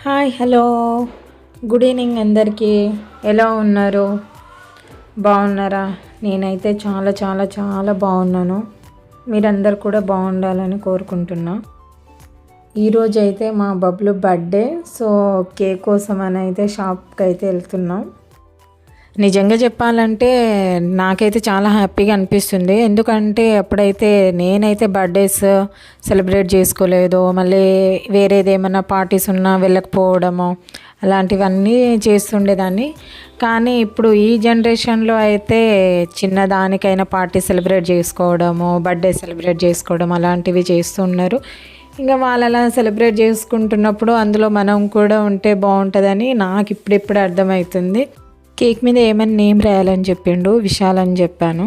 Hi hello good evening అందరికీ. ఎలా ఉన్నారు? బాగున్నారా? నేనైతే చాలా చాలా చాలా బాగున్నాను. మీరందరు కూడా బాగుండాలని కోరుకుంటున్నా. ఈరోజు అయితే మా బబ్లు బర్త్డే, సో కేక్ కోసం అని అయితే షాప్కి అయితే వెళ్తున్నాం. నిజంగా చెప్పాలంటే నాకైతే చాలా హ్యాపీగా అనిపిస్తుంది. ఎందుకంటే అప్పుడైతే నేనైతే బర్త్డేస్ సెలబ్రేట్ చేసుకోలేదు, మళ్ళీ వేరేది ఏమైనా పార్టీస్ ఉన్నా వెళ్ళకపోవడము అలాంటివన్నీ చేస్తుండేదాన్ని. కానీ ఇప్పుడు ఈ జనరేషన్లో అయితే చిన్నదానికైనా పార్టీ సెలబ్రేట్ చేసుకోవడము, బర్త్డే సెలబ్రేట్ చేసుకోవడం అలాంటివి చేస్తున్నారు. ఇంకా వాళ్ళు అలా సెలబ్రేట్ చేసుకుంటున్నప్పుడు అందులో మనం కూడా ఉంటే బాగుంటుందని నాకు ఇప్పుడిప్పుడు అర్థమవుతుంది. కేక్ మీద ఏమైనా నేమ్ రాయాలని చెప్పిండు, విశాల్ అని చెప్పాను.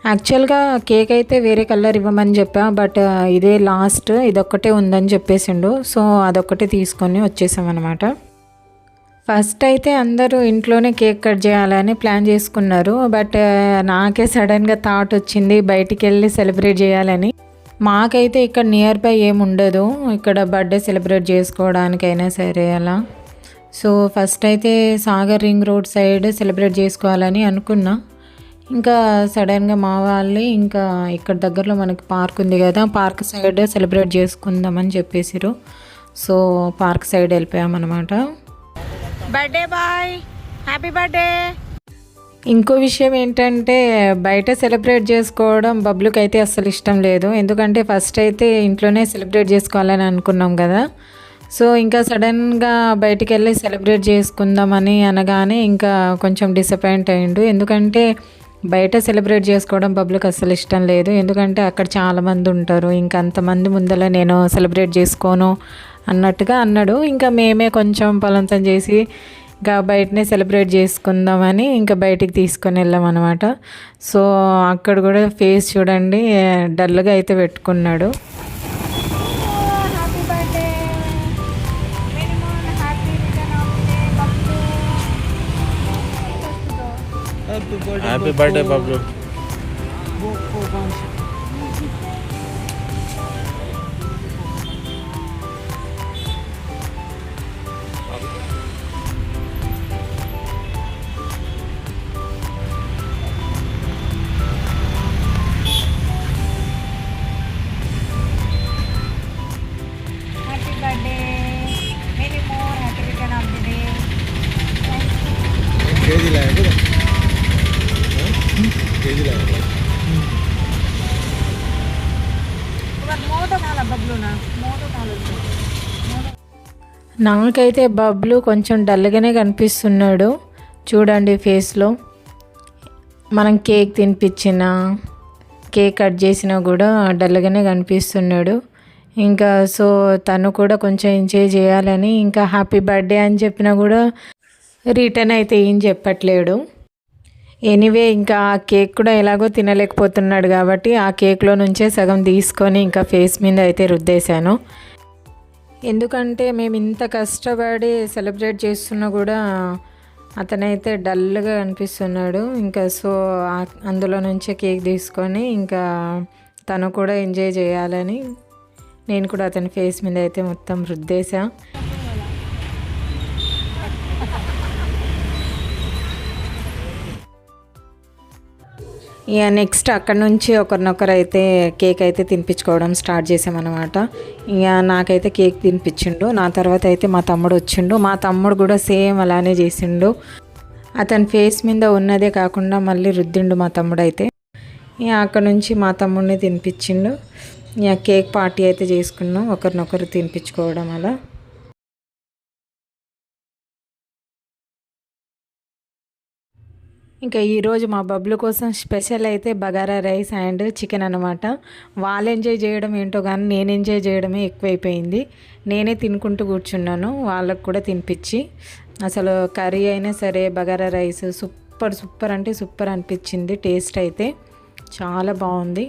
యాక్చువల్గా కేక్ అయితే వేరే కలర్ ఇవ్వమని చెప్పా, బట్ ఇదే లాస్ట్, ఇదొక్కటే ఉందని చెప్పేసిండు. సో అదొక్కటే తీసుకొని వచ్చేసామన్నమాట. ఫస్ట్ అయితే అందరూ ఇంట్లోనే కేక్ కట్ చేయాలని ప్లాన్ చేసుకున్నారు, బట్ నాకే సడన్గా థాట్ వచ్చింది బయటికి వెళ్ళి సెలబ్రేట్ చేయాలని. మాకైతే ఇక్కడ నియర్ బై ఏమి ఉండదు ఇక్కడ బర్త్డే సెలబ్రేట్ చేసుకోవడానికైనా సరే అలా. సో ఫస్ట్ అయితే Sagar ring road side celebrate చేసుకోవాలని అనుకున్నా. ఇంకా సడన్గా మా వాళ్ళే ఇంకా ఇక్కడ దగ్గరలో మనకి పార్క్ ఉంది కదా, పార్క్ సైడ్ సెలబ్రేట్ చేసుకుందామని చెప్పేసిరు. సో పార్క్ సైడ్ వెళ్ళిపోయామన్నమాట. Birthday boy, happy birthday. ఇంకో విషయం ఏంటంటే బయట సెలబ్రేట్ చేసుకోవడం బబ్లుకి అయితే అస్సలు ఇష్టం లేదు. ఎందుకంటే ఫస్ట్ అయితే ఇంట్లోనే సెలబ్రేట్ చేసుకోవాలని అనుకున్నాం కదా. సో ఇంకా సడన్గా బయటికి వెళ్ళి సెలబ్రేట్ చేసుకుందామని అనగానే ఇంకా కొంచెం డిసప్పాయింట్ అయ్యిండు. ఎందుకంటే బయట సెలబ్రేట్ చేసుకోవడం బబ్లుకి అస్సలు ఇష్టం లేదు. ఎందుకంటే అక్కడ చాలామంది ఉంటారు, ఇంకా అంతమంది ముందర నేను సెలబ్రేట్ చేసుకోను అన్నట్టుగా అన్నాడు. ఇంకా మేమే కొంచెం బలవంతం చేసి ఇంకా బయటనే సెలబ్రేట్ చేసుకుందామని ఇంకా బయటికి తీసుకొని వెళ్ళామన్నమాట. సో అక్కడ కూడా ఫేస్ చూడండి డల్గా అయితే పెట్టుకున్నాడు. Happy birthday Bablu. Happy birthday, many more happy return of the day. KG లాగా కేజీ లాగా నాకైతే బబ్లు కొంచెం డల్గానే కనిపిస్తున్నాడు చూడండి ఫేస్లో. మనం కేక్ తినిపించినా కేక్ కట్ చేసినా కూడా డల్గానే కనిపిస్తున్నాడు. ఇంకా సో తను కూడా కొంచెం ఎంజాయ్ చేయాలని ఇంకా హ్యాపీ బర్త్డే అని చెప్పినా కూడా రిటర్న్ అయితే ఏం చెప్పట్లేడు. ఎనీవే ఇంకా ఆ కేక్ కూడా ఎలాగో తినలేకపోతున్నాడు కాబట్టి ఆ కేక్లో నుంచే సగం తీసుకొని ఇంకా ఫేస్ మీద అయితే రుద్దేశాను. ఎందుకంటే మేము ఇంత కష్టపడి సెలబ్రేట్ చేస్తున్నా కూడా అతనైతే డల్గా అనిపిస్తున్నాడు. ఇంకా సో అందులో నుంచే కేక్ తీసుకొని ఇంకా తను కూడా ఎంజాయ్ చేయాలని నేను కూడా అతని ఫేస్ మీద అయితే మొత్తం రుద్దేశా. ఇక నెక్స్ట్ అక్కడ నుంచి ఒకరినొకరు అయితే కేక్ అయితే తినిపించుకోవడం స్టార్ట్ చేసామన్నమాట. ఇక నాకైతే కేక్ తినిపించిండు. నా తర్వాత అయితే మా తమ్ముడు వచ్చిండు. మా తమ్ముడు కూడా సేమ్ అలానే చేసిండు. అతని ఫేస్ మీద ఉన్నదే కాకుండా మళ్ళీ రుద్దిండు మా తమ్ముడు అయితే. ఇక అక్కడ నుంచి మా తమ్ముడిని తినిపించిండు. ఇక కేక్ పార్టీ అయితే చేసుకున్నాం, ఒకరినొకరు తినిపించుకోవడం అలా. ఇంకా ఈరోజు మా బబ్లు కోసం స్పెషల్ అయితే బగారా రైస్ అండ్ చికెన్ అనమాట. వాళ్ళు ఎంజాయ్ చేయడం ఏంటో కానీ నేను ఎంజాయ్ చేయడమే ఎక్కువైపోయింది. నేనే తినుకుంటూ కూర్చున్నాను, వాళ్ళకు కూడా తినిపించి. అసలు కర్రీ అయినా సరే బగారా రైస్ సూపర్ సూపర్ అంటే సూపర్ అనిపించింది. టేస్ట్ అయితే చాలా బాగుంది.